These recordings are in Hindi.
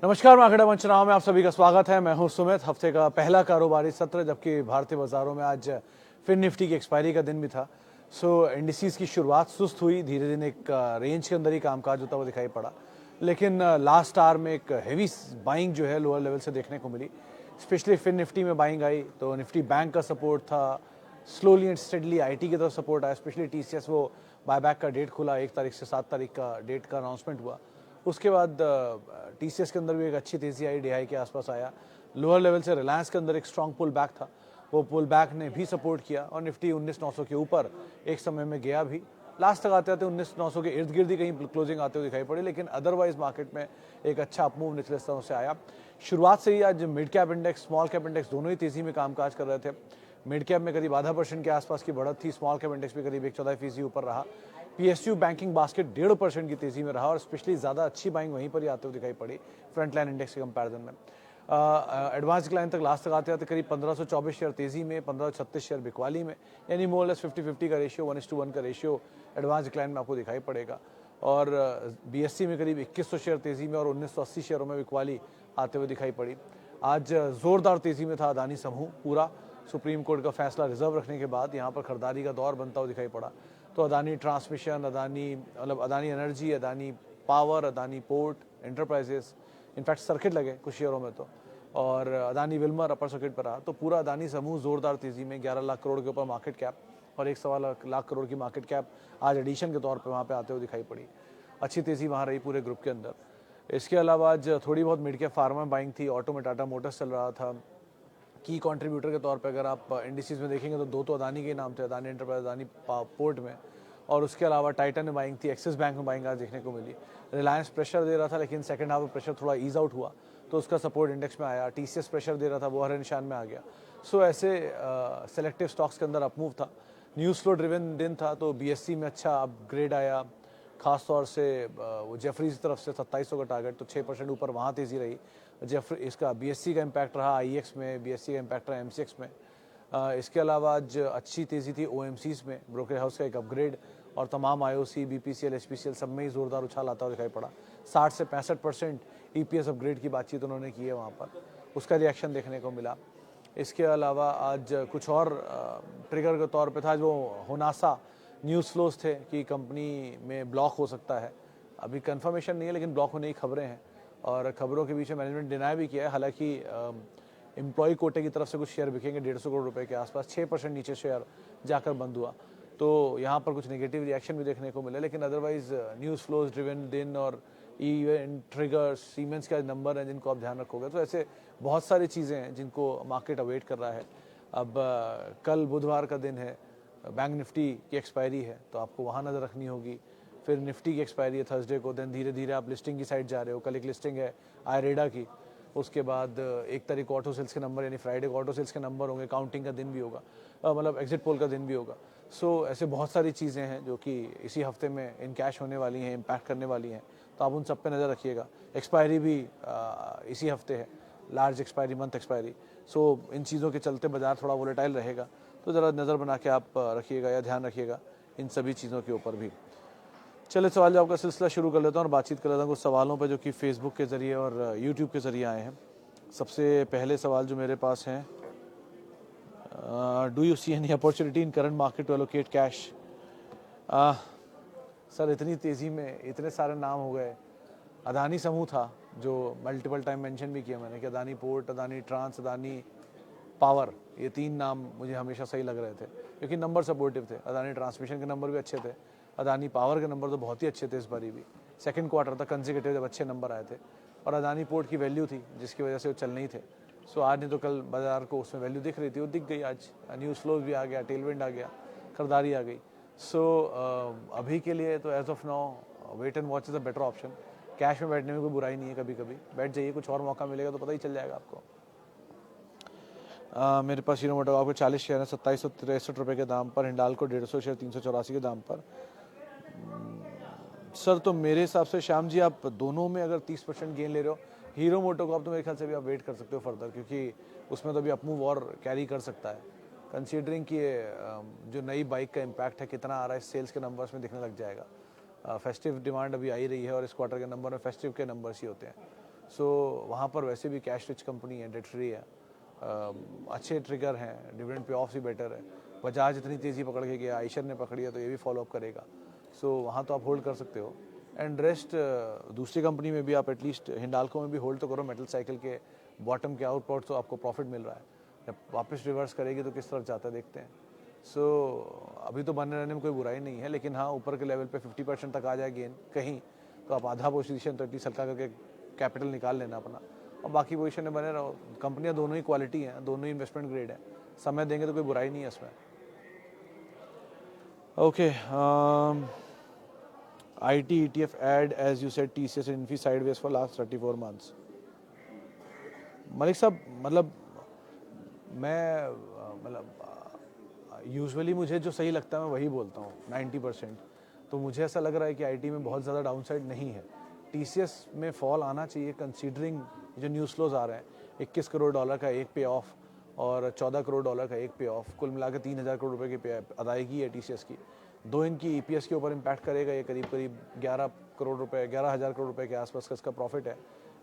नमस्कार, मार्केट मंचनाव में आप सभी का स्वागत है। मैं हूं सुमित। हफ्ते का पहला कारोबारी सत्र, जबकि भारतीय बाजारों में आज फिर निफ्टी की एक्सपायरी का दिन भी था। इंडिसेस की शुरुआत सुस्त हुई, धीरे धीरे एक रेंज के अंदर ही कामकाज होता हुआ दिखाई पड़ा, लेकिन लास्ट आवर में एक हेवी बाइंग जो है लोअर लेवल से देखने को मिली। स्पेशली फिर निफ्टी में बाइंग आई तो निफ्टी बैंक का सपोर्ट था, स्लोली एंड स्टेडली आईटी की तरफ सपोर्ट आया। स्पेशली टीसीएस, वो बायबैक का डेट खुला, 1 तारीख से 7 तारीख का डेट का अनाउंसमेंट हुआ। उसके बाद टीसीएस के अंदर भी एक अच्छी तेजी आई, DI के आसपास आया। लोअर लेवल से रिलायंस के अंदर एक स्ट्रांग पुल बैक था, वो पुल बैक ने भी सपोर्ट किया और निफ्टी 19,900 के ऊपर एक समय में गया भी। लास्ट तक आते आते 19,900 के इर्द गिर्द ही कहीं क्लोजिंग आते हुए दिखाई पड़ी, लेकिन अदरवाइज मार्केट में एक अच्छा अपमूव निचले स्तरों से आया। शुरुआत से ही आज mid cap index, small cap index दोनों ही तेजी में कामकाज कर रहे थे। मिड कैप में करीब ½ % के आसपास की बढ़त थी, स्मॉल कैप इंडेक्स भी करीब 1.14% ऊपर रहा। PSU बैंकिंग बास्केट 1.5% की तेजी में रहा और स्पेशली ज़्यादा अच्छी बाइंग वहीं पर ही आते हुए दिखाई पड़ी फ्रंट लाइन इंडेक्स के कंपैरिजन में। एडवांस क्लाइंट तक लास्ट तक आते आते करीब 1524 शेयर तेजी में, 1536 शेयर बिकवाली में, यानी मोर लेस 50-50 का रेशियो, 1:1 का रेशियो एडवांस क्लाइंट में आपको दिखाई पड़ेगा। और BSE में करीब 2100 शेयर तेजी में और 1980 शेयरों में बिकवाली आते हुए दिखाई पड़ी। आज जोरदार तेजी में था अदानी समूह पूरा। सुप्रीम कोर्ट का फैसला रिजर्व रखने के बाद यहाँ पर खरीदारी का दौर बनता हुआ दिखाई पड़ा। तो Adani transmission, Adani energy, Adani power, Adani port enterprises, in fact circuit लगे कुछ शेयरों में तो, और अदानी विल्मर अपर सर्किट पर रहा। तो पूरा अदानी समूह जोरदार तेजी में, 11 लाख करोड़ के ऊपर मार्केट कैप और 1.25 लाख करोड़ की मार्केट कैप आज एडिशन के तौर पर वहाँ पर आते हुए दिखाई पड़ी। अच्छी तेजी वहाँ रही पूरे ग्रुप के अंदर। इसके अलावा आज थोड़ी बहुत मिड कैप फार्मा बाइंग थी, ऑटो में टाटा मोटर्स चल रहा था। की कंट्रीब्यूटर के तौर पे अगर आप इंडिसेस में देखेंगे तो दो तो अदानी के नाम थे, अदानी एंटरप्राइज, अदानी पोर्ट में, और उसके अलावा टाइटन में बाइंग थी, एक्सिस बैंक में बाइंग आज देखने को मिली। रिलायंस प्रेशर दे रहा था, लेकिन सेकंड हाफ में प्रेशर थोड़ा ईज आउट हुआ तो उसका सपोर्ट इंडेक्स में आया। TCS प्रेशर दे रहा था, वो हरे निशान में आ गया। ऐसे सेलेक्टिव स्टॉक्स के अंदर अपमूव था। न्यूज़ फ्लो ड्रिवन दिन था तो BSE में अच्छा अपग्रेड आया, खास तौर से वो जेफरीज की तरफ से 2700 का टारगेट, तो 6% ऊपर वहाँ तेजी रही। इसका BSE का इम्पैक्ट रहा IEX में, BSE का इम्पैक्ट रहा MCX में। इसके अलावा आज अच्छी तेज़ी थी OMCs में, ब्रोकर हाउस का एक अपग्रेड, और तमाम IOC, BPCL, HPCL सब में ही जोरदार उछाल आता हुआ दिखाई पड़ा। 60 से 65% EPS अपग्रेड की बातचीत उन्होंने की है वहाँ पर, उसका रिएक्शन देखने को मिला। इसके अलावा आज कुछ और ट्रिगर के तौर पे था, जो होनासा न्यूज़ फ्लोज थे कि कंपनी में ब्लॉक हो सकता है। अभी कंफर्मेशन नहीं है, लेकिन ब्लॉक होने की खबरें हैं, और खबरों के बीच में मैनेजमेंट डिनाई भी किया है। हालांकि एम्प्लॉय कोटे की तरफ से कुछ शेयर बिकेंगे 150 करोड़ रुपए के आसपास, 6% नीचे शेयर जाकर बंद हुआ, तो यहाँ पर कुछ नेगेटिव रिएक्शन भी देखने को मिले। लेकिन अदरवाइज न्यूज़ फ्लोज ड्रिवन दिन और इवेंट ट्रिगर्स, सीमेंस का नंबर है जिनको आप ध्यान रखोगे, तो ऐसे बहुत सारी चीज़ें हैं जिनको मार्केट अवेट कर रहा है। अब कल बुधवार का दिन है, बैंक निफ्टी की एक्सपायरी है, तो आपको वहाँ नज़र रखनी होगी। फिर निफ्टी की एक्सपायरी है थर्सडे को, देन धीरे धीरे आप लिस्टिंग की साइड जा रहे हो। कल एक लिस्टिंग है आयरेडा की, उसके बाद 1 तारीख को ऑटो सेल्स के नंबर, यानी फ्राइडे को ऑटो सेल्स के नंबर होंगे, काउंटिंग का दिन भी होगा, मतलब एग्जिट पोल का दिन भी होगा। ऐसे बहुत सारी चीज़ें हैं जो कि इसी हफ्ते में इन कैश होने वाली हैं, इम्पैक्ट करने वाली हैं, तो आप उन सब पे नज़र रखिएगा। एक्सपायरी भी इसी हफ्ते है, लार्ज एक्सपायरी, मंथ एक्सपायरी। इन चीज़ों के चलते बाजार थोड़ा वोलेटाइल रहेगा, तो ज़रा नज़र बना के आप रखिएगा या ध्यान रखिएगा इन सभी चीज़ों के ऊपर भी। चलिए सवाल जवाब का सिलसिला शुरू कर लेता हूँ और बातचीत कर लेता हूँ कुछ सवालों पे जो कि फेसबुक के ज़रिए और यूट्यूब के ज़रिए आए हैं। सबसे पहले सवाल जो मेरे पास हैं, do you see any opportunity in current market to allocate cash? Sir, इतनी तेज़ी में इतने सारे नाम हो गए। अदानी समूह था जो मल्टीपल टाइम मेंशन भी किया मैंने कि Adani port, Adani trans, Adani power, ये 3 नाम मुझे हमेशा सही लग रहे थे क्योंकि नंबर सपोर्टिव थे। अदानी ट्रांसमिशन के नंबर भी अच्छे थे, अदानी पावर के नंबर तो बहुत ही अच्छे थे इस बारी भी। सेकंड क्वार्टर तक कंसेक्यूटिव जब अच्छे नंबर आए थे, और अदानी पोर्ट की वैल्यू थी जिसकी वजह से वो चल नहीं थे। आज नहीं तो कल बाजार को उसमें वैल्यू दिख रही थी, वो दिख गई। आज न्यूज़ फ्लोज भी आ गया, टेलविंड आ गया, खरीदारी आ गई। अभी के लिए तो as of now wait and watch is a better option. Cash में बैठने में कोई बुराई नहीं है, कभी कभी बैठ जाइए, कुछ और मौका मिलेगा तो पता ही चल जाएगा आपको। मेरे पास हीरो मोटो आपको 40 शेयर है 2763 रुपये के दाम पर, हिंडाल्को 150 शेयर 384 के दाम पर। सर, तो मेरे हिसाब से श्याम जी, आप दोनों में अगर 30% गेन ले रहे हो, हीरो मोटो को आप तो मेरे ख्याल से भी आप वेट कर सकते हो फर्दर, क्योंकि उसमें तो अभी अपमूव और कैरी कर सकता है, कंसीडरिंग कि जो नई बाइक का इम्पैक्ट है कितना आ रहा है सेल्स के नंबर्स में दिखने लग जाएगा। फेस्टिव डिमांड अभी आ ही रही है और इस क्वार्टर के नंबर में फेस्टिव के नंबर्स ही होते हैं, सो वहाँ पर वैसे भी कैश रिच कंपनी है, डेट फ्री है, अच्छे ट्रिगर हैं, डिविडेंड पे ऑफ भी बेटर है। बजाज इतनी तेज़ी पकड़ के गया, आइशर ने पकड़ी है तो ये भी फॉलो अप करेगा। सो वहाँ तो आप होल्ड कर सकते हो। एंड रेस्ट दूसरी कंपनी में भी आप एटलीस्ट हिंडाल्को में भी होल्ड तो करो। मेटल साइकिल के बॉटम के आउटपुट तो आपको प्रॉफिट मिल रहा है, जब वापस रिवर्स करेगी तो किस तरफ जाता है देखते हैं। सो अभी तो बने रहने में कोई बुराई नहीं है, लेकिन हाँ ऊपर के लेवल पे 50% तक आ जाए गेन कहीं, तो आप आधा पोजीशन तो एटलीस्ट हल्का करके कैपिटल निकाल लेना अपना, और बाकी पोजीशन में बने रहो। कंपनियां दोनों ही क्वालिटी हैं, दोनों ही इन्वेस्टमेंट ग्रेड है, समय देंगे तो कोई बुराई नहीं है इसमें। Okay, IT ETF add as you said TCS and Infi sideways for last 34 months. Malik साहब, मतलब यूजुअली मुझे जो सही लगता है मैं वही बोलता हूँ 90%। तो मुझे ऐसा लग रहा है कि IT में बहुत ज़्यादा डाउनसाइड नहीं है। TCS में फॉल आना चाहिए कंसीडरिंग जो न्यूज़ फ्लोज आ रहे हैं, $21 करोड़ का एक पे ऑफ और $14 करोड़ का एक पे ऑफ, कुल मिलाकर 3,000 करोड़ रुपए की अदायगी है TCS की। दो इनकी EPS के ऊपर इम्पैक्ट करेगा ये, करीब 11 करोड़ रुपए, 11,000 करोड़ रुपए के आसपास का इसका प्रॉफिट है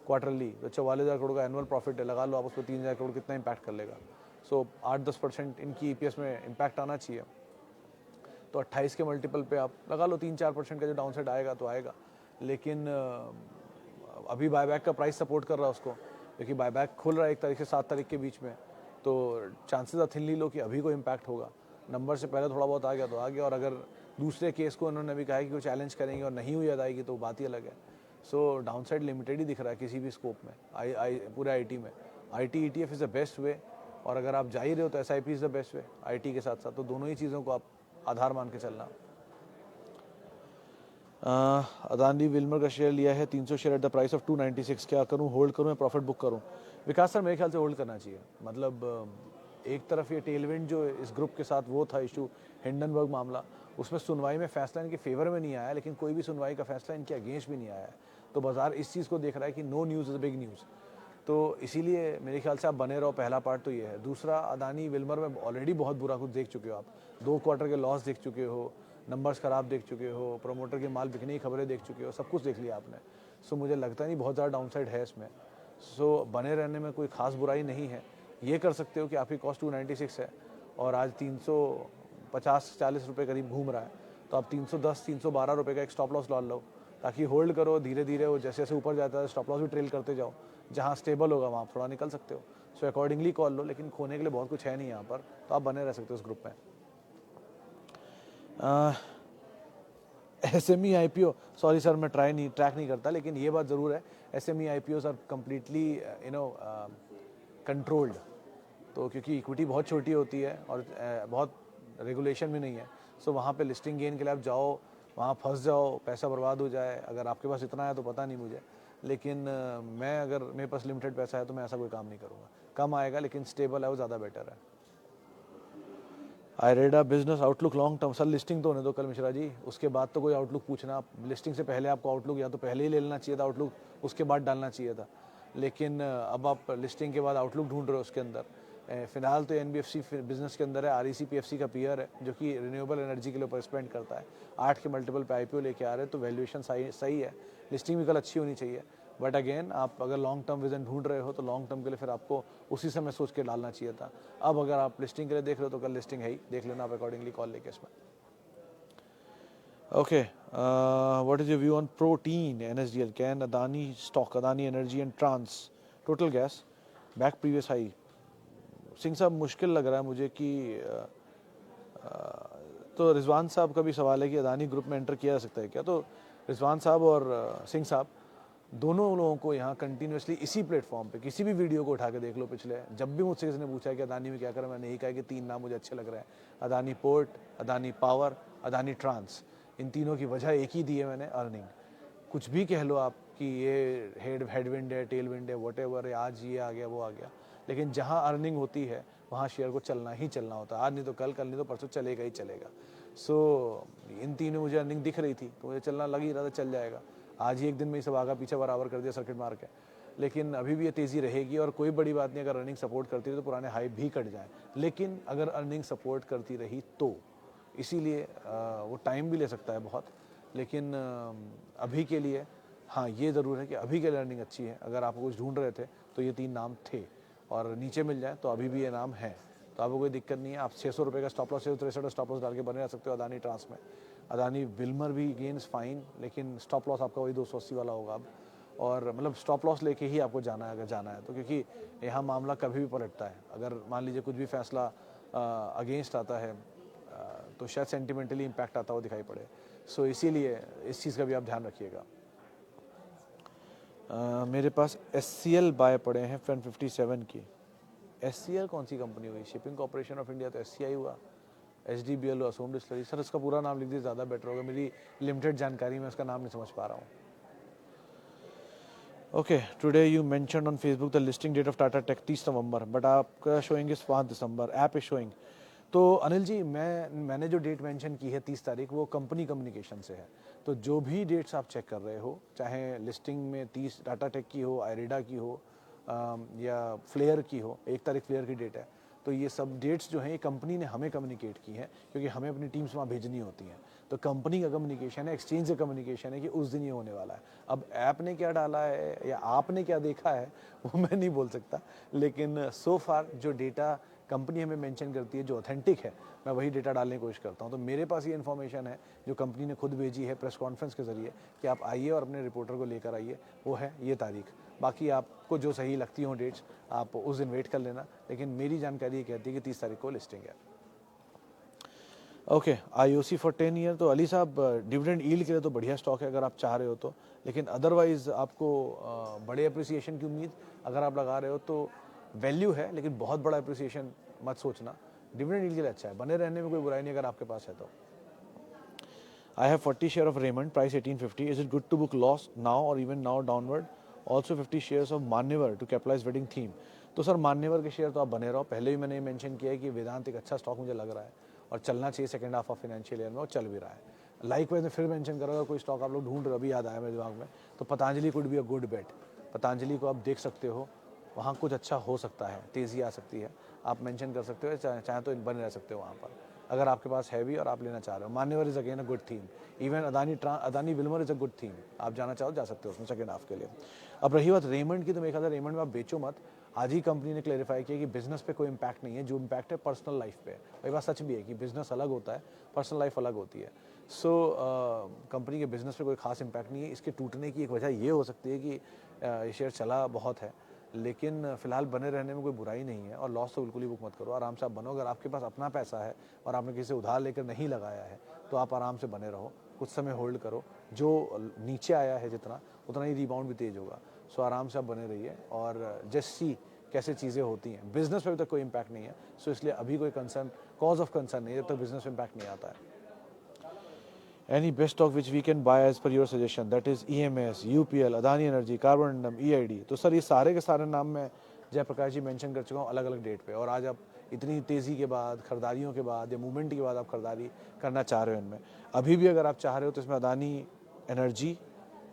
क्वार्टरली। तो 44,000 करोड़ का एनुअल प्रॉफिट है, लगा लो आप उस पर 3,000 करोड़ कितना इम्पैक्ट कर लेगा। सो 8-10% इनकी EPS में इम्पैक्ट आना चाहिए। तो 28 के मल्टीपल पे आप लगा लो 3-4% का जो डाउनसाइड आएगा तो आएगा। लेकिन अभी बायबैक का प्राइस सपोर्ट कर रहा है उसको, क्योंकि बायबैक खुल रहा है 1 तारीख से 7 तारीख के बीच में, तो चांसेस आर थिनली लो कि अभी कोई इम्पैक्ट होगा। नंबर से पहले थोड़ा बहुत आ गया तो आ गया, और अगर दूसरे केस को उन्होंने भी कहा है कि वो चैलेंज करेंगे और नहीं हुई अदायगी तो बात ही अलग है। सो डाउनसाइड लिमिटेड ही दिख रहा है किसी भी स्कोप में, पूरे IT में। IT ETF is the best way, और अगर आप जा ही रहे हो तो SIP is the best way IT के साथ साथ। तो दोनों ही चीज़ों को आप आधार मान के चलना। अदानी विल्मर का शेयर लिया है 300 share at the price of 296, क्या करूं, होल्ड करूं या प्रॉफिट बुक करूं? विकास सर, मेरे ख्याल से होल्ड करना चाहिए। मतलब एक तरफ ये टेलविंड जो इस ग्रुप के साथ वो था इशू, हिंडनबर्ग मामला, उसमें सुनवाई में फैसला इनके फेवर में नहीं आया, लेकिन कोई भी सुनवाई का फैसला इनके अगेंस्ट भी नहीं आया है। तो बाजार इस चीज़ को देख रहा है कि no news is big news. तो इसीलिए मेरे ख्याल से आप बने रहो। पहला पार्ट तो ये है। दूसरा, अदानी विल्मर में ऑलरेडी बहुत बुरा कुछ देख चुके हो आप, 2 क्वार्टर के लॉस देख चुके हो, नंबर्स खराब देख चुके हो, प्रमोटर के माल बिकने की खबरें देख चुके हो, सब कुछ देख लिया आपने। सो मुझे लगता नहीं बहुत ज़्यादा डाउनसाइड है इसमें। सो बने रहने में कोई खास बुराई नहीं है। ये कर सकते हो कि आपकी कॉस्ट 296 है और आज 350-40 रुपये करीब घूम रहा है, तो आप 310-312 रुपये का एक स्टॉप लॉस डाल लो, ताकि होल्ड करो। धीरे धीरे वो जैसे जैसे ऊपर जाता है स्टॉप लॉस भी ट्रेल करते जाओ, जहाँ स्टेबल होगा वहाँ थोड़ा निकल सकते हो। सो अकॉर्डिंगली कॉल लो, लेकिन खोने के लिए बहुत कुछ है नहीं यहाँ पर, तो आप बने रह सकते हो उस ग्रुप में। SME IPO, सॉरी सर मैं ट्रैक नहीं करता, लेकिन ये बात ज़रूर है SME IPOs are completely controlled. तो क्योंकि इक्विटी बहुत छोटी होती है और बहुत रेगुलेशन भी नहीं है, सो वहाँ पे लिस्टिंग गेन के लिए आप जाओ, वहाँ फंस जाओ, पैसा बर्बाद हो जाए। अगर आपके पास इतना है तो पता नहीं मुझे, लेकिन मैं अगर मेरे पास लिमिटेड पैसा है तो मैं ऐसा कोई काम नहीं करूँगा। कम आएगा लेकिन स्टेबल है, वो ज़्यादा बेटर है। IREDA business outlook long term, sir listing तो होने दो कल मिश्रा जी, उसके बाद तो कोई आउटलुक पूछना। आप लिस्टिंग से पहले आपको आउटलुक या तो पहले ही ले लेना चाहिए था आउटलुक, उसके बाद डालना चाहिए था। लेकिन अब आप लिस्टिंग के बाद आउटलुक ढूंढ रहे हो उसके अंदर। फिलहाल तो NBFC बिजनेस के अंदर है, REC PFC का पीयर है जो कि रिन्यूएबल एनर्जी के लिए ऊपर स्पेंड करता है। 8 के मल्टीपल पे IPO लेके आ रहे हैं, तो वैल्यूएशन सही है। लिस्टिंग भी कल अच्छी होनी चाहिए, बट अगेन आप अगर लॉन्ग टर्म विजन ढूंढ रहे हो तो लॉन्ग टर्म के लिए फिर आपको उसी समय सोच के डालना चाहिए था। अब अगर आप लिस्टिंग के लिए देख रहे हो तो कल लिस्टिंग है ही, देख लेना आप अकॉर्डिंगली कॉल लेके इसमें। Okay, what is your view on protein NSDL, can Adani stock, Adani energy and trans total gas back previous high? Singh sahab, मुश्किल लग रहा है मुझे कि तो रिजवान साहब का भी सवाल है कि अदानी ग्रुप में एंटर किया जा सकता है क्या? तो रिजवान साहब और सिंह साहब दोनों लोगों को यहाँ कंटिन्यूसली इसी प्लेटफॉर्म पे किसी भी वीडियो को उठा के देख लो, पिछले जब भी मुझसे किसी ने पूछा है कि अदानी में क्या करें, मैंने यही कहा कि 3 नाम मुझे अच्छे लग रहे हैं, Adani port, Adani power, Adani trans. इन तीनों की वजह एक ही दी है मैंने, अर्निंग। कुछ भी कह लो आप कि ये हेडविंड है, टेल विंड है, वट एवर है, आज ये आ गया वो आ गया, लेकिन जहाँ अर्निंग होती है वहाँ शेयर को चलना ही चलना होता है। आज नहीं तो कल, कल नहीं तो परसों चलेगा ही चलेगा। सो इन तीनों मुझे अर्निंग दिख रही थी तो मुझे चलना लग ही रहा था चल जाएगा। आज ही एक दिन में ही सब आगा पीछे बराबर कर दिया सर्किट मार के, लेकिन अभी भी ये तेज़ी रहेगी और कोई बड़ी बात नहीं अगर अर्निंग सपोर्ट करती रही तो पुराने हाई भी कट जाए, लेकिन अगर अर्निंग सपोर्ट करती रही तो, इसीलिए वो टाइम भी ले सकता है बहुत, लेकिन अभी के लिए हाँ ये ज़रूर है कि अभी की लर्निंग अच्छी है, अगर आप कुछ ढूंढ रहे थे तो ये 3 नाम थे, और नीचे मिल जाए तो अभी भी ये नाम है, तो आपको कोई दिक्कत नहीं है। आप 600 रुपये का स्टॉप लॉस 663 स्टॉप लॉस डाल के बने रह सकते हो अदानी ट्रांस में। अदानी विल्मर भी गेन्स फाइन, लेकिन स्टॉप लॉस आपका वही 280 वाला होगा अब, और मतलब स्टॉप लॉस लेके ही आपको जाना है अगर जाना है तो, क्योंकि यहाँ मामला कभी भी पलटता है। अगर मान लीजिए कुछ भी फैसला अगेंस्ट आता है तो शायद सेंटिमेंटली इम्पैक्ट आता हुआ दिखाई पड़े। सो इसीलिए इस चीज़ का भी आप ध्यान रखिएगा। मेरे पास SCL बाय पड़े हैं 1057 की। SCL कौन सी कंपनी हुई? शिपिंग कॉर्पोरेशन ऑफ इंडिया तो SCI हुआ, HDBL हुआ, सोम डिस्टिलरी। सर इसका पूरा नाम लिख दीजिए, ज़्यादा बेटर होगा, मेरी लिमिटेड जानकारी में उसका नाम नहीं समझ पा रहा हूँ। Okay, today you mentioned on Facebook the listing date of Tata tech 30 November, but आपका showing is 5 December, app is showing. तो अनिल जी, मैंने जो डेट मेंशन की है 30 तारीख, वो कंपनी कम्युनिकेशन से है। तो जो भी डेट्स आप चेक कर रहे हो, चाहे लिस्टिंग में 30 टाटा टेक की हो, आयरिडा की हो, या फ्लेयर की हो, 1 तारीख फ्लेयर की डेट है, तो ये सब डेट्स जो हैं ये कंपनी ने हमें कम्युनिकेट की है, क्योंकि हमें अपनी टीम्स वहाँ भेजनी होती हैं। तो कंपनी का कम्युनिकेशन है, एक्सचेंज का कम्युनिकेशन है कि उस दिन ये होने वाला है। अब ऐप ने क्या डाला है या आपने क्या देखा है वो मैं नहीं बोल सकता, लेकिन सो फार जो डेटा कंपनी हमें मेंशन करती है, जो ऑथेंटिक है, मैं वही डेटा डालने की कोशिश करता हूँ। तो मेरे पास ये इन्फॉर्मेशन है जो कंपनी ने खुद भेजी है प्रेस कॉन्फ्रेंस के जरिए कि आप आइए और अपने रिपोर्टर को लेकर आइए, वो है ये तारीख। बाकी आपको जो सही लगती हो डेट्स, आप उस दिन वेट कर लेना, लेकिन मेरी जानकारी ये कहती है कि 30 तारीख को लिस्टिंग है। Okay, IOC for 10 year. तो अली साहब, डिविडेंड यील्ड के लिए तो बढ़िया स्टॉक है अगर आप चाह रहे हो तो, लेकिन अदरवाइज आपको बड़े अप्रिसिएशन की उम्मीद अगर आप लगा रहे हो तो वैल्यू है, लेकिन बहुत बड़ा अप्रिसिएशन मत सोचना। डिविडेंड यील्ड के लिए अच्छा है, बने रहने में कोई बुराई नहीं अगर आपके पास है तो। I have 40 share of Raymond, price 1850. Is it good to book loss now or even now downward? Also 50 shares of Manyavar to capitalize wedding theme. तो सर मान्यवर के शेयर तो आप बने रहो। पहले भी मैंने मेंशन किया है कि वेदांत एक अच्छा स्टॉक मुझे लग रहा है और चलना चाहिए second half of financial year में, और चल भी रहा है। लाइकवाइज मैं फिर मेंशन करूँगा, कोई स्टॉक आप लोग ढूंढ रहे हो, अभी याद आया मेरे दिमाग में, तो Patanjali could be a good bet. Patanjali को आप देख सकते हो, वहाँ कुछ अच्छा हो सकता है, तेज़ी आ सकती है, आप मेंशन कर सकते हो, चाहे तो बने रह सकते हो वहाँ पर अगर आपके पास है भी और आप लेना चाह रहे हो। मान्यवर is again a good theme, even Adani Wilmer is a good theme, आप जाना चाहो जा सकते हो उसमें सेकंड हाफ के लिए। अब रही बात रेमंड की, तो मेरे ख्याल से रेमंड में आप बेचो मत। आज ही कंपनी ने क्लेरिफाई किया कि बिजनेस पे कोई इम्पैक्ट नहीं है, जो इम्पैक्ट है पर्सनल लाइफ पे। वही बात सच भी है कि बिजनेस अलग होता है, पर्सनल लाइफ अलग होती है। सो कंपनी के बिजनेस पे कोई खास इम्पैक्ट नहीं है। इसके टूटने की एक वजह ये हो सकती है कि ये शेयर चला बहुत है, लेकिन फिलहाल बने रहने में कोई बुराई नहीं है, और लॉस तो बिल्कुल ही बुक मत करो, आराम से आप बनो। अगर आपके पास अपना पैसा है और आपने किसी से उधार लेकर नहीं लगाया है तो आप आराम से बने रहो, कुछ समय होल्ड करो। जो नीचे आया है जितना, उतना ही रिबाउंड भी तेज होगा। सो आराम से आप बने रहिए और जस्ट सी कैसे चीज़ें होती हैं। बिजनेस पे अभी तक कोई इम्पैक्ट नहीं है, सो इसलिए अभी कोई कंसर्न, कॉज ऑफ कंसर्न नहीं है जब तक बिजनेस में इम्पैक्ट नहीं आता है। Any best stock which we can buy as per your suggestion, that is EMS, UPL, Adani Energy, Carbon, EID। तो सर ये सारे के सारे नाम मैं जयप्रकाश जी मेंशन कर चुका हूँ अलग अलग डेट पे, और आज आप इतनी तेज़ी के बाद, खरीदारियों के बाद या मूवमेंट के बाद आप खरीदारी करना चाह रहे हो इनमें, अभी भी अगर आप चाह रहे हो तो इसमें Adani energy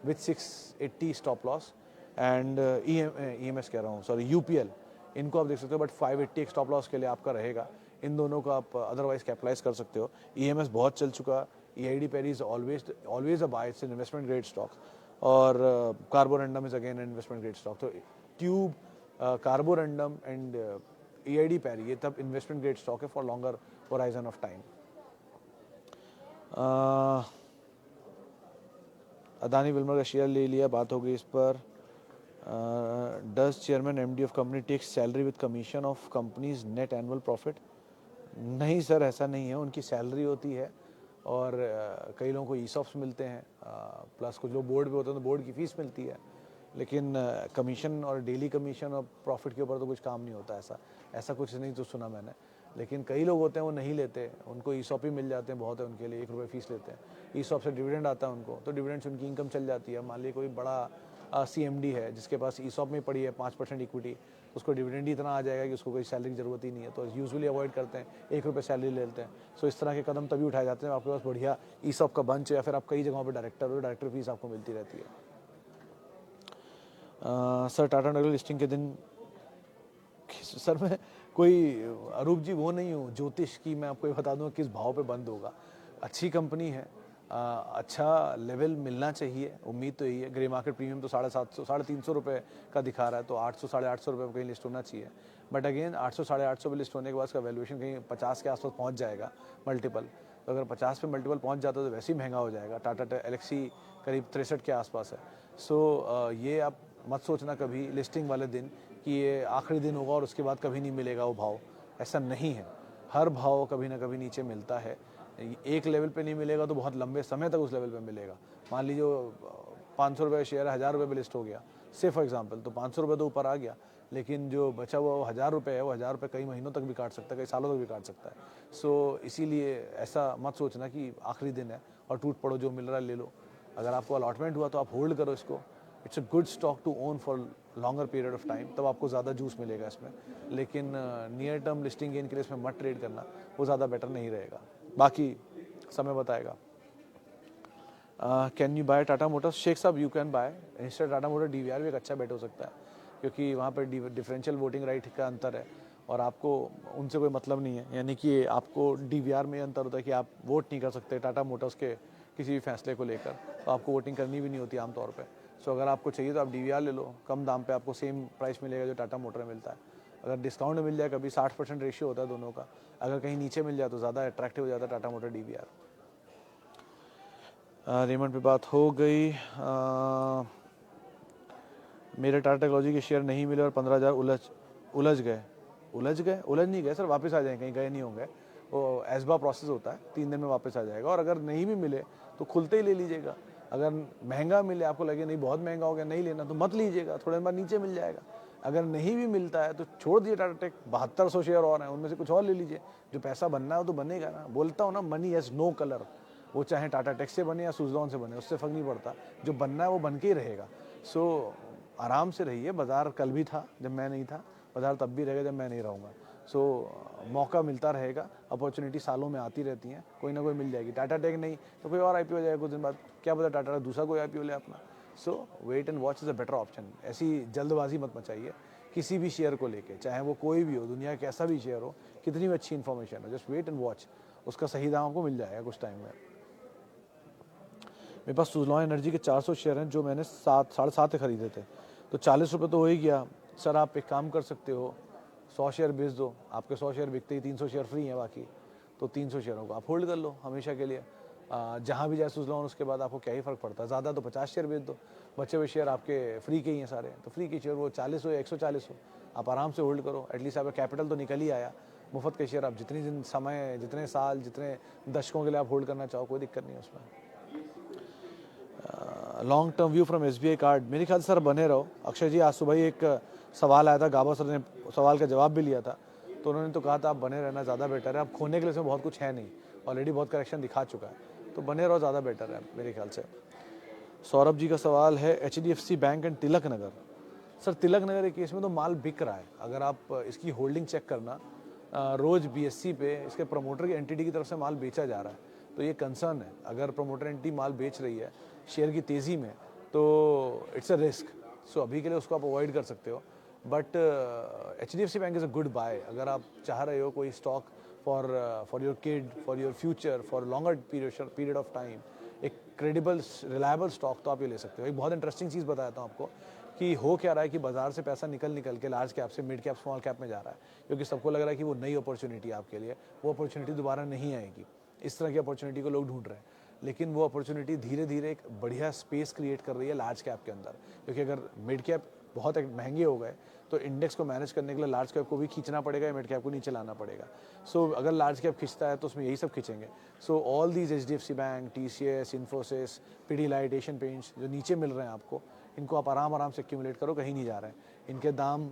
with 680 stop loss and EMS कह रहा हूँ, सॉरी UPL, इनको आप देख सकते हो, बट 580 एक स्टॉप लॉस के लिए आपका रहेगा। इन दोनों को आप अदरवाइज कैपिटलाइज कर सकते हो। EMS बहुत चल चुका, EID Perry is always a buy, it's an investment grade stock, और Carborundum is again investment grade stock. तो tube, Carborundum and EID Perry ये तब इन्वेस्टमेंट ग्रेड स्टॉक है for longer horizon of time. Adani Wilmar का शेयर ले लिया, बात हो गई इस पर। Does chairman MD of company take salary with commission of companies net annual profit? नहीं सर, ऐसा नहीं है, उनकी सैलरी होती है और कई लोगों को ESOPs मिलते हैं, प्लस कुछ लोग बोर्ड पे होते हैं तो बोर्ड की फीस मिलती है, लेकिन कमीशन और डेली कमीशन और प्रॉफिट के ऊपर तो कुछ काम नहीं होता। ऐसा कुछ नहीं तो सुना मैंने, लेकिन कई लोग होते हैं वो नहीं लेते, उनको ESOP ही मिल जाते हैं, बहुत है उनके लिए, 1 रुपये फीस लेते हैं। ESOP से डिविडेंड आता है उनको, तो डिविडेंड से उनकी इनकम चल जाती है। मान लीजिए कोई बड़ा CMD है जिसके पास ESOP में पड़ी है 5% इक्विटी, उसको डिविडेंड ही इतना आ जाएगा कि उसको कोई सैलरी की ज़रूरत ही नहीं है, तो यूजुअली अवॉइड करते हैं, 1 रुपये सैलरी ले लेते हैं। सो इस तरह के कदम तभी उठाए जाते हैं आपके पास बढ़िया ESOP का बंच है, या फिर आप कई जगहों पर डायरेक्टर फीस आपको मिलती रहती है। सर टाटा नगर लिस्टिंग के दिन, सर मैं कोई अरूप जी वो नहीं हूँ ज्योतिष की, मैं आपको ये बता दूँ किस भाव पे बंद होगा। अच्छी कंपनी है, अच्छा लेवल मिलना चाहिए, उम्मीद तो यही है। ग्रे मार्केट प्रीमियम तो 750 350 रुपये का दिखा रहा है, तो 800 850 रुपये पर कहीं लिस्ट होना चाहिए। बट अगेन 800 850 पे लिस्ट होने के बाद उसका वैल्यूएशन कहीं 50 के आसपास पहुंच जाएगा मल्टीपल। तो अगर 50 पे मल्टीपल पहुंच जाता है तो वैसे ही महंगा हो जाएगा। टाटा एलेक्सी करीब 63 के आसपास है। सो ये आप मत सोचना कभी लिस्टिंग वाले दिन कि ये आखिरी दिन होगा और उसके बाद कभी नहीं मिलेगा वो भाव, ऐसा नहीं है। हर भाव कभी ना कभी नीचे मिलता है। एक लेवल पे नहीं मिलेगा तो बहुत लंबे समय तक उस लेवल पे मिलेगा। मान लीजिए 500 रुपये शेयर 1000 रुपये पे लिस्ट हो गया से फॉर एग्जांपल, तो 500 रुपये तो ऊपर आ गया, लेकिन जो बचा हुआ वो 1000 रुपये है, वो 1000 रुपये कई महीनों तक भी काट सकता है, कई सालों तक भी काट सकता है। सो इसीलिए ऐसा मत सोचना कि आखिरी दिन है और टूट पड़ो, जो मिल रहा है ले लो। अगर आपको अलॉटमेंट हुआ तो आप होल्ड करो इसको। It's a good stock to own for longer period of time, तब आपको ज़्यादा जूस मिलेगा इसमें। लेकिन नियर टर्म लिस्टिंग गेन के लिए इसमें मत ट्रेड करना, वो ज़्यादा बेटर नहीं रहेगा। बाकी समय बताएगा। Can you buy Tata motors? Sheikh sahab you can buy instead Tata motor DVR भी एक अच्छा बेट हो सकता है, क्योंकि वहाँ पर डिफरेंशियल वोटिंग राइट का अंतर है और आपको उनसे कोई मतलब नहीं है। यानी कि आपको DVR में अंतर होता है कि आप वोट नहीं कर सकते टाटा मोटर्स के किसी भी फैसले को लेकर, तो आपको वोटिंग करनी भी नहीं होती आमतौर पर। सो अगर आपको चाहिए तो आप DVR ले लो, कम दाम पे आपको सेम प्राइस मिलेगा जो टाटा मोटर में मिलता है। अगर डिस्काउंट मिल जाए, कभी 60% रेशियो होता है दोनों का, अगर कहीं नीचे मिल जाए तो ज़्यादा अट्रैक्टिव हो जाता है टाटा मोटर DVR। रेमंड पे बात हो गई। मेरे टाटा टेक्नोलॉजी के शेयर नहीं मिले और 15,000 उलझ नहीं गए सर, वापस आ जाएंगे, कहीं गए नहीं होंगे। वो एसबा प्रोसेस होता है, 3 दिन में वापस आ जाएगा। और अगर नहीं भी मिले तो खुलते ही ले लीजिएगा। अगर महंगा मिले, आपको लगे नहीं बहुत महंगा हो गया नहीं लेना, तो मत लीजिएगा, थोड़े दिन बाद नीचे मिल जाएगा। अगर नहीं भी मिलता है तो छोड़ दीजिए टाटा टेक, 7200 शेयर और हैं, उनमें से कुछ और ले लीजिए। जो पैसा बनना है वो तो बनेगा ना। बोलता हूँ ना, मनी हैज़ नो कलर। वो चाहे टाटा टेक से बने या सुजलॉन से बने, उससे फर्क नहीं पड़ता। जो बनना है वो बन के ही रहेगा। सो आराम से रहिए। बाजार कल भी था जब मैं नहीं था, बाजार तब भी रहेगा जब मैं नहीं रहूँगा। सो मौका मिलता रहेगा, अपॉर्चुनिटी सालों में आती रहती हैं, कोई ना कोई मिल जाएगी। टाटा टेक नहीं तो कोई और IPO हो जाएगा कुछ दिन बाद, क्या पता टाटा दूसरा कोई IPO ले अपना। So wait and watch is a better option. ऐसी जल्दबाजी मत मचाइए किसी भी शेयर को लेके, चाहे वो कोई भी हो, दुनिया का कैसा भी शेयर हो, कितनी भी अच्छी इन्फॉर्मेशन हो, जस्ट वेट एंड वॉच, उसका सही दाम आपको मिल जाएगा कुछ टाइम में। मेरे पास सुजलॉन एनर्जी के 400 शेयर हैं जो मैंने 7.5 खरीदे थे, तो 40 रुपये तो हो ही गया। सर आप एक काम कर सकते हो, 100 शेयर बेच दो, आपके 100 शेयर बिकते ही 300 शेयर फ्री हैं बाकी, तो 300 शेयरों को आप होल्ड कर लो हमेशा के लिए। जहाँ भी जाए सुजलॉन, उसके बाद आपको क्या ही फ़र्क पड़ता है। ज़्यादा तो 50 शेयर बेच दो, बचे हुए शेयर आपके फ्री के ही हैं सारे, तो फ्री के शेयर वो 40 हो या 140 हो, आप आराम से होल्ड करो। एटलीस्ट आपका कैपिटल तो निकल ही आया। मुफ्त के शेयर आप जितनी दिन समय, जितने साल, जितने दशकों के लिए आप होल्ड करना चाहो, कोई दिक्कत नहीं है उसमें। Long term view from SBI card, मेरे ख्याल से सर बने रहो। अक्षय जी, आज सुबह ही एक सवाल आया था, गाबा सर ने सवाल का जवाब भी लिया था, तो उन्होंने तो कहा था आप बने रहना ज़्यादा बेटर है। अब खोने के लिए इसमें बहुत कुछ है नहीं, ऑलरेडी बहुत करेक्शन दिखा चुका है, तो बने रहो, ज़्यादा बेटर है मेरे ख्याल से। सौरभ जी का सवाल है HDFC bank and Tilak Nagar. Sir Tilak Nagar case केस में तो माल बिक रहा है, अगर आप इसकी होल्डिंग चेक करना, रोज़ BSE पे इसके प्रमोटर की एंटिटी की तरफ से माल बेचा जा रहा है, तो ये कंसर्न है। अगर प्रमोटर एंटिटी माल बेच रही है शेयर की तेज़ी में, तो इट्स अ रिस्क। सो अभी के लिए उसको आप अवॉइड कर सकते हो। But HDFC bank is a good buy. अगर आप चाह रहे हो कोई stock for your kid, for your future, for longer period of time, एक क्रेडिबल रिलायबल स्टॉक, तो आप ये ले सकते हो। एक बहुत इंटरेस्टिंग चीज़ बताता हूँ आपको कि हो क्या रहा है कि बाजार से पैसा निकल के लार्ज कैप से मिड कैप, स्मॉल कैप में जा रहा है, क्योंकि सबको लग रहा है कि वो नई अपॉर्चुनिटी आपके लिए, वो अपॉर्चुनिटी दोबारा नहीं आएगी। इस तरह की अपॉर्चुनिटी को लोग ढूंढ रहे हैं, लेकिन वो अपॉर्चुनिटी धीरे धीरे एक बढ़िया स्पेस क्रिएट कर रही है लार्ज कैप के अंदर। क्योंकि अगर मिड कैप बहुत महंगे हो गए तो इंडेक्स को मैनेज करने के लिए लार्ज कैप को भी खींचना पड़ेगा या मिड कैप को नीचे लाना पड़ेगा। सो अगर लार्ज कैप खींचता है तो उसमें यही सब खींचेंगे। So all these HDFC bank, TCS, Infosys, Pidilite, Asian paints जो नीचे मिल रहे हैं आपको, इनको आप आराम से एक्यूमुलेट करो, कहीं नहीं जा रहे हैं। इनके दाम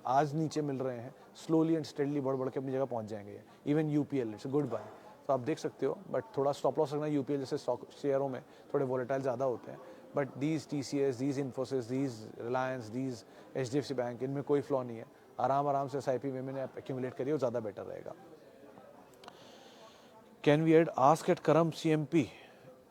आज नीचे मिल रहे हैं, स्लोली एंड स्टेडली बढ़ के अपनी जगह पहुंच जाएंगे। Even UPL it's good buy, तो आप देख सकते हो, बट थोड़ा स्टॉप लॉस रखना। UPL जैसे स्टॉक शेयरों में थोड़े वोलेटाइल ज़्यादा होते हैं, but these TCS, these Infosys, these Reliance, these HDFC bank, इनमें कोई फ्लॉ नहीं है। आराम से SIP में आप एक्यूमुलेट करिए, वो ज़्यादा बेटर रहेगा। Can we add ask at करम CMP,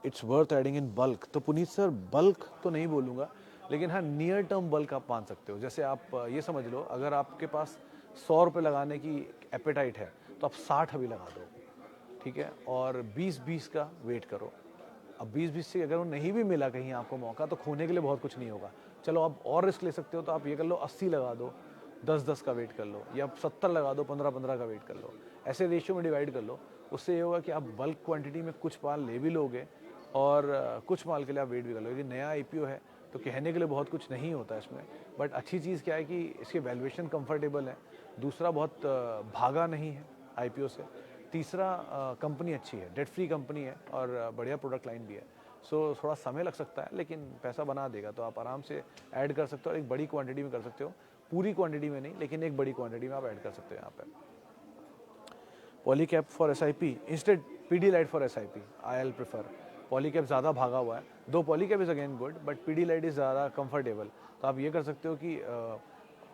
it's worth adding in bulk? तो पुनीत सर बल्क तो नहीं बोलूँगा, लेकिन हाँ नियर टर्म बल्क आप मान सकते हो। जैसे आप ये समझ लो, अगर आपके पास 100 रुपये लगाने की एपेटाइट है तो आप 60 अभी लगा दो, ठीक है, और 20-20 का वेट करो। अब 20-20 से अगर वो नहीं भी मिला कहीं आपको मौका, तो खोने के लिए बहुत कुछ नहीं होगा। चलो आप और रिस्क ले सकते हो, तो आप ये कर लो 80 लगा दो, 10-10 का वेट कर लो, या 70 लगा दो, 15-15 का वेट कर लो। ऐसे रेशियो में डिवाइड कर लो। उससे ये होगा कि आप बल्क क्वांटिटी में कुछ माल ले भी लोगे और कुछ माल के लिए आप वेट भी कर लोगे। नया आईपीओ है तो कहने के लिए बहुत कुछ नहीं होता इसमें, बट अच्छी चीज़ क्या है कि इसके वैल्यूएशन कंफर्टेबल है। दूसरा, बहुत भागा नहीं है आईपीओ से। तीसरा, कंपनी अच्छी है, डेट फ्री कंपनी है और बढ़िया प्रोडक्ट लाइन भी है। सो थोड़ा समय लग सकता है लेकिन पैसा बना देगा, तो आप आराम से ऐड कर सकते हो और एक बड़ी क्वांटिटी में कर सकते हो। पूरी क्वांटिटी में नहीं, लेकिन एक बड़ी क्वांटिटी में आप ऐड कर सकते हो यहाँ पे। Polycab for SIP instead Pidilite for SIP, I will prefer. Polycab ज़्यादा भागा हुआ है, दो Polycab is again good, but Pidilite is ज़्यादा कंफर्टेबल। तो आप ये कर सकते हो कि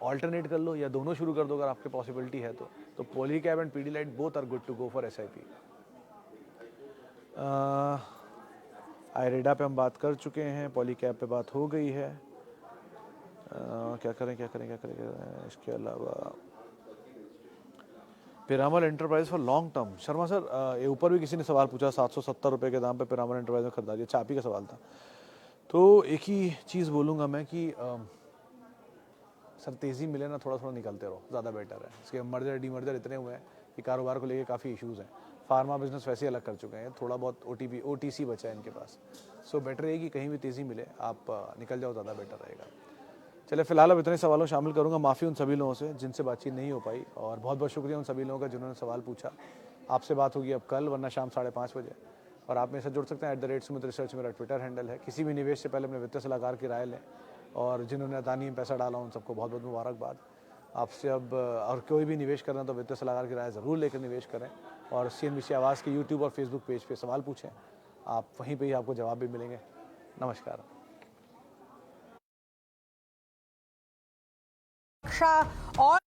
ऑल्टरनेट कर लो या दोनों शुरू कर दो अगर आपके पॉसिबिलिटी है तो Polycab and Pidilite both are good to go for SIP. IREDA पे हम बात कर चुके हैं, पॉलीकैप पे बात हो गई है। क्या करें इसके अलावा Piramal enterprise for long term. Sharma sir, ये ऊपर भी किसी ने सवाल पूछा, 770 रुपये के दाम पे पिरामल एंटरप्राइज में खरीदा, ये चापी का सवाल था। तो एक ही चीज़ बोलूँगा मैं कि सर तेज़ी मिले ना, थोड़ा थोड़ा निकलते रहो, ज़्यादा बेटर है। इसके मर्जर डीमर्जर इतने हुए हैं कि कारोबार को लेके काफ़ी इश्यूज़ हैं। फार्मा बिजनेस वैसे ही अलग कर चुके हैं, थोड़ा बहुत ओटीसी बचा है इनके पास। सो बेटर है कि कहीं भी तेज़ी मिले आप निकल जाओ, ज़्यादा बेटर रहेगा। चले, फिलहाल अब इतने सवालों शामिल करूंगा। माफ़ी उन सभी लोगों से जिनसे बातचीत नहीं हो पाई, और बहुत बहुत शुक्रिया उन सभी लोगों का जिन्होंने सवाल पूछा। आपसे बात होगी अब कल, वरना शाम 5:30 बजे। और आप मेरे से जुड़ सकते हैं @सुमित रिसर्च मेरा ट्विटर हैंडल है। किसी भी निवेश से पहले अपने वित्तीय सलाहकार की राय लें, और जिन्होंने अदानी में पैसा डाला उन सबको बहुत बहुत मुबारकबाद। आपसे अब और कोई भी निवेश करना तो वित्तीय सलाहकार की राय ज़रूर लेकर निवेश करें, और CNBC आवाज़ के यूट्यूब और फेसबुक पेज पे सवाल पूछें, आप वहीं पे ही आपको जवाब भी मिलेंगे। नमस्कार। और